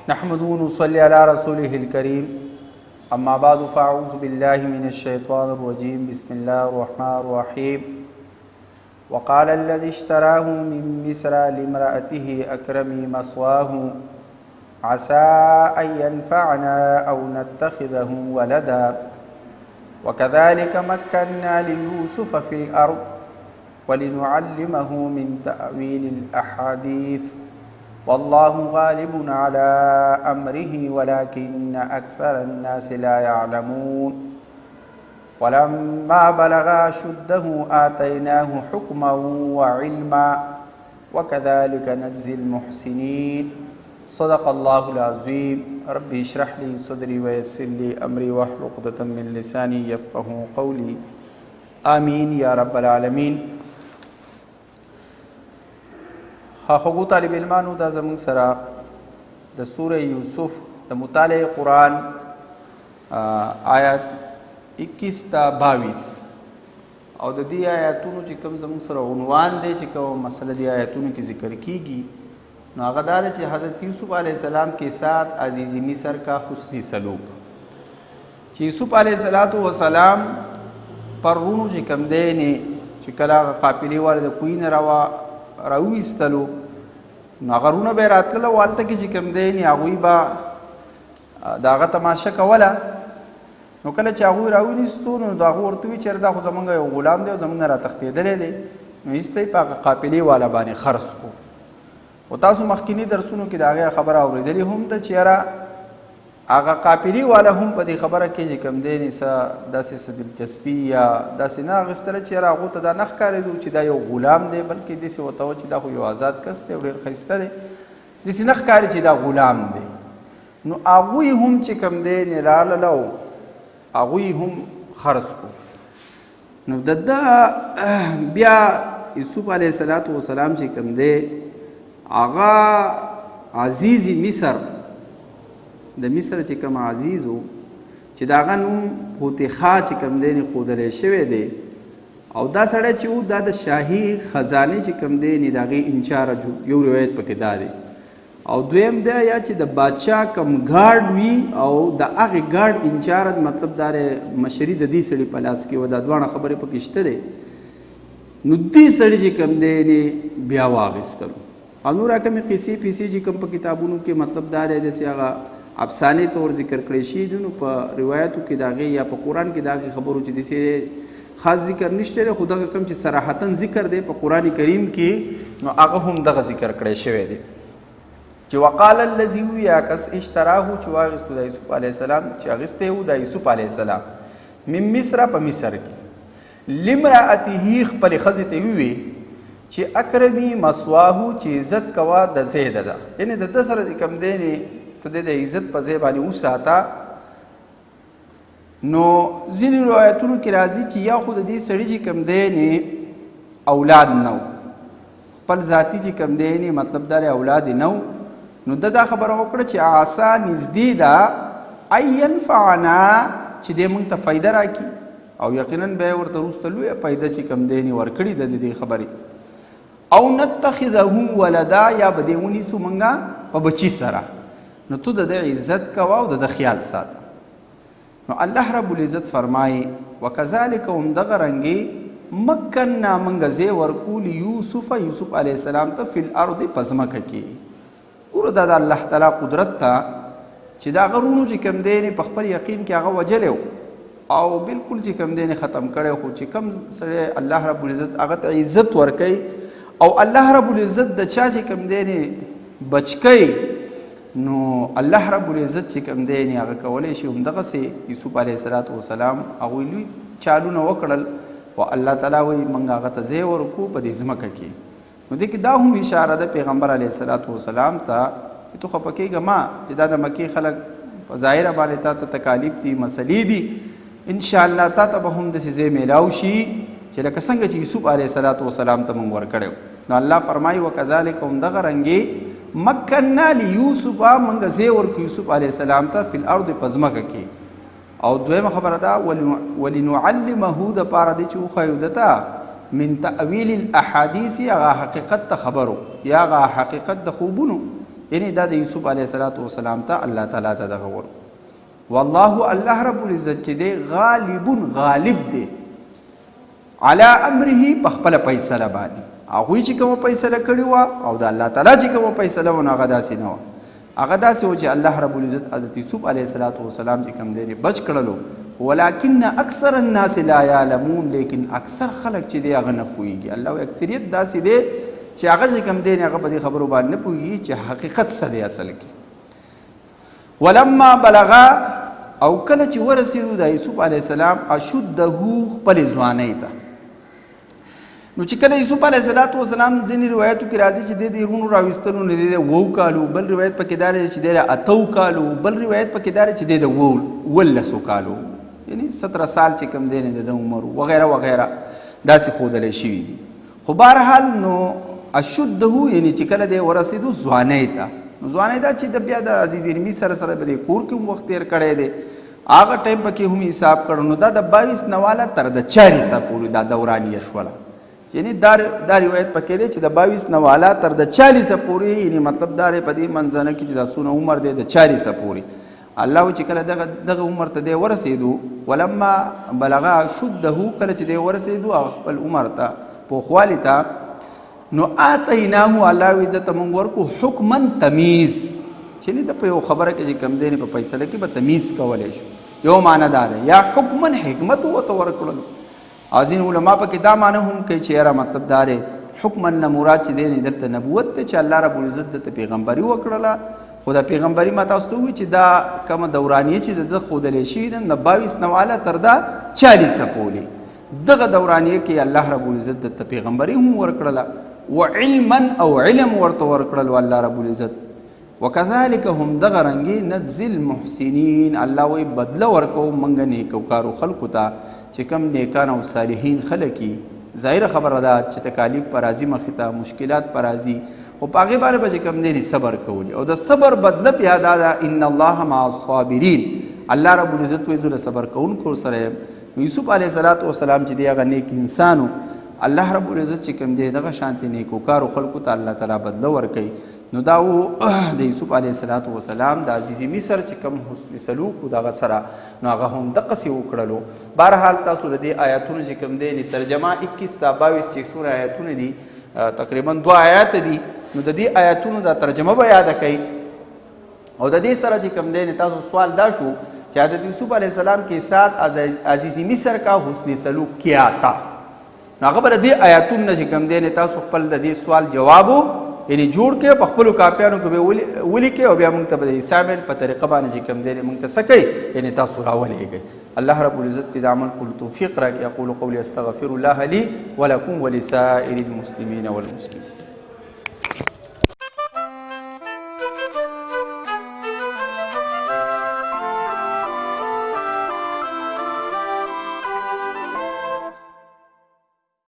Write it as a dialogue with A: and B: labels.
A: نحمده ونصلي على رسوله الكريم أما بعد فأعوذ بالله من الشيطان الرجيم بسم الله الرحمن الرحيم وقال الذي اشتراه من مصر لامرأته أكرمي مثواه عسى أن ينفعنا أو نتخذه ولدا وكذلك مكنا ليوسف في الأرض ولنعلمه من تأويل الأحاديث والله غالب على أمره ولكن أكثر الناس لا يعلمون ولما بلغ أشده آتيناه حكما وعلما وكذلك نجزي المحسنين صدق الله العظيم ربي اشرح لي صدري ويسر لي أمري واحلل عقدة من لساني يفقهوا قولي آمين يا رب العالمين. خوږو طالب علمانو دا زموږ سره د سوره یوسف د مطالعه قرآن آیات 21 تا 22 او د دې آیاتونو چې کوم زموږ سره عنوان دی چې کوم مسله دی آیاتونو کې ذکر کیږي نو هغه دا دی چې حضرت یوسف علیه السلام کے ساتھ عزیز مصر کا حسنی سلوک چې یوسف علیه السلام پر رونو چې کوم دی نه چې کله قافلې والا د کوی نه راویستلو نو هغه رونه به راتلله والته کې چې کوم دی نه هغوی به د هغه تماشه کوله نو کله چې هغوی راونیستو نو د هغو ورته وي چېرې دا خو زمونږ یو غلام دی او زمونږ نه راتښتېدلی دی نو ایسته یې په هغه قافلې والا باندې خرڅ کړو خو تاسو مخکیني درسونو کې د هغې خبره اورېدلې هم ته چې یاره هغه قافلې والا هم په دې خبره کې چې کوم دی نه څه داسې څه دلچسپي یا داسې نه اخیستله چې یاره هغو ته دا نه ښکارېدو چې دا یو غلام دی بلکې داسې ورته و چې دا خو یو آزاد کس دی او ډېر ښایسته دی داسې نه ښکاري چې دا غلام دی نو هغوی هم چې کوم دی نه راغلله او هغوی هم خرڅ کړو نو د ده بیا یوسف علیه السلام چې کوم دی هغه عزیز مصر د مصر چې کوم عزیز و چې د هغه نوم هوتیخا چې کوم دی نه ښودلی شوی دی او دا سړی چې و دا د شاهي خزانې چې کوم دی نه د هغې انچارج یو روایت پکې دا دی او دویم دا یا چې د بادشاه کم ګارډ وي او د هغې ګارډ انچارج مطلب دا مشري د دې سړي په لاس کې و دا دواړه خبرې پکې شته دی نو دې سړي چې کوم دی نه بیا واخیستلو او نور کومې قصې پیسې چې کوم په کتابونو کې مطلب دا دی داسې هغه افسانې طور ذکر کړی شي دي نو په روایتو کې د هغې یا په قرآن کې د هغې خبرو چې داسې خاص ذکر نشته دی خو دغه کوم چې صراحتا ذکر دی په قرآن کریم کې نو هغه هم دغه ذکر کړی شوی دی چې وقال الذي ویا کس اشتراه چې واخیستو د یوسف علیه السلام چې اخیستی و د یوسف علیه السلام من مصر په مصر کې لامرأته خپلې ښځې ته وویې چې اکرمي مثواه چې عزت کوه د ځای ده یعنې د ده سره چې کوم دی نه ته د عزت په ځای باندې وساته نو ځینې روایتونو کې راځي چې یا خو د دې سړي چې کوم دی نه اولاد نه و خپل ذاتي چې کوم دی نه مطلب دا اولاد یې نه و نو ده دا خبره وکړه چې عسا نږدې ده ان ینفعنا چې دی موږ ته فایده راکړي او یقینا بیا یې ورته وروسته لویه فایده چې کوم دی نه ورکړې ده د دې خبرې او نتخذه ولدا یا به دې ونیسو موږ په بچي سره نو تو د ده عزت کوه او د ده خیال ساته نو الله رب العزت فرمایي وکذلک همدغه رنګې مکننا موږ ځای ورکو لیوسف یوسف علیه السلام ته فی الارض په ځمکه کې ګوره دا د الله تعالی قدرت ته چې دا هغه رونو چې کوم دی نه په خپل یقین کې هغه وجلی او بالکل چې کوم دی نه ختم کړی خو چې کوم سړی الله رب العزت هغه ته عزت ورکوي او الله رب العزت د چا چې کوم دی نه بچ کوي نو الله رب العزت چې کوم دی نه هغه کولی شي همدغسې یوسف علیه السلام هغوی لوی چالونه وکړل او الله تعالی وایي موږ هغه ته ځای ورکړو په دې ځمکه کې نو دې کې دا هم اشاره ده پیغمبر علیه السلام ته چې تو خفه کېږه ما چې دا د مکې خلک په ظاهره باندې تا ته تکالیف دي مسلې دي انشاءالله تا ته به هم داسې ځای میلاو شي چې لکه څنګه چې یوسف علیه السلام ته موږ ورکړی نو الله فرمایي وکذلک همدغه رنګې مکننا لیوسف موږ ځای ورکړو یوسف علیه السلام ته فی الارض په ځمکه کې او دویمه خبره ده ولنعلمه دپاره دی چې وښیو ده ته من تأویل الاحادیث هغه حقیقت ته خبرو یا هغه حقیقت د خوبونو یعنی دا د یوسف علیه السلام ته الله تعالی ته دغه ور والله الله رب العزت چې دی غالب دی علی امره په خپله فیصله باندې هغوی چې کومه فیصله کړې وه او د الله تعالی چې کومه فیصله وه نو هغه داسې نه وه هغه داسې و چې الله رب العزت حضرت یوسف علیه السلام چې کوم دی بچ کړلو ولکن اکثر الناس لا یعلمون لیکن اکثر خلک چې دی هغه نه پوهېږي الله وایي اکثریت داسې دی چې هغه چې کوم دی هغه په دې خبرو باندې نه پوهېږي چې حقیقت څه دی اصل کې ولما بلغا او کله چې ورسېدو د یوسف علیه السلام اشده خپلې ځوانۍ ته نو چې کله یوسف علیه السلام ځینې روایتو کې راځي چې د دې رونو راویستلو نه دی 9 کالو بل روایت پکې دا دی چې دی 8 کالو بل روایت پکې دا دی چې دی د 18 کالو یعنی 17 سال چې کوم دی نه د عمر وغیره وغیره داسې ښودلی شوي دي خو بهرحال نو اشده یعنی چې کله دی ورسېدو ځوانۍ ته نو ځوانۍ دا چې د بیا د عزیز علمي سره به د کور کې هم وخت تېر کړی دی هغه ټایم پکې هم حساب کړو نو دا د 22 نه والا تر د 40 پورې دا دورانیه شوله یعنی دا روایت پکې دی چې د 22 نه والا تر د 40 پورې یعنی مطلب دا دی په دې منځنه کې چې دا څونه عمر دی د 40 پورې الله چې کله دغه عمر ته دی ورسېدو ولما بلغا شده کله چې دی ورسېدو خپل عمر ته پوخوالي ته نو آتیناه الله وی دته مونږ ورکو حکما تمیز چې نه د په یو خبره کې چې کم دی په فیصله کې به تمیز کولی شو یو معنی دا ده یا حکما حکمت ورته ورکړلو ځینې علما پکې دا معنی هم کوي چې یاره مطلب دا دی حکما نه مراد چې دی دلته نبوت دی چې الله رب العزت دته پیغمبري وکړله خو دا پیغمبري ما تاسو ته ووایي چې دا کومه دورانیه چې د ده ښودلی شوي ده د 22 نه واله تر دا 40 پورې دغه دورانیه کې الله رب العزت دته پیغمبري هم ورکړله وعلما او علم ورته ورکړل الله رب العزت وکذلک هم دغه رنګې نجزي المحسنین الله وی بدله ورکو منګه نیکوکارو خلکو ته چې کم نیکان او صالحین خلک ظاهره خبره ده چې تکالیف پر راځي مخې ته مشکلات پر راځي خو په هغې باندې به چې کم دی صبر کولی او د صبر بدله بیا دا ده ان الله مع الصابرین الله رب العزت وی زه د صبر کوونکو سره یم یوسف علیه السلام چې دی هغه نیک انسانو الله رب العزت چې کوم دی دغه شانتې نیکوکارو خلکو ته الله تعالی بدله ورکوي نو دا و د یوسف علیه السلام د عزیز مصر چې کوم حسن سلوک و دغه سره نو هغه هم دقسې وکړلو بهرحال تاسو د دې آیاتونو چې کوم دی ترجمه 21 تا 22 چې څومره آیاتونه دي تقریبا 2 آیات دي نو د دې آیاتونو دا ترجمه به یاده کوي او د دې سره چې کوم دی تاسو سوال دا شو چې حضرت یوسف علیه السلام کے ساتھ عزیز مصر کا حسن سلوک کیا تھا نو هغه به د دې آیاتونو چې کوم دی تاسو خپل د دې سوال جوابو یعنی جوړ کې په خپلو کاپیانو کې به ولیکئ او بیا موږ ته به د ایسامل په طریقه باندې چې کوم دی موږ ته څه کوي یعنی تاسو راولېږئ الله رب العزت دې د عمل کولو توفیق راکړي اقول قولي استغفر الله لي ولکم ولسائر المسلمین والمسلمات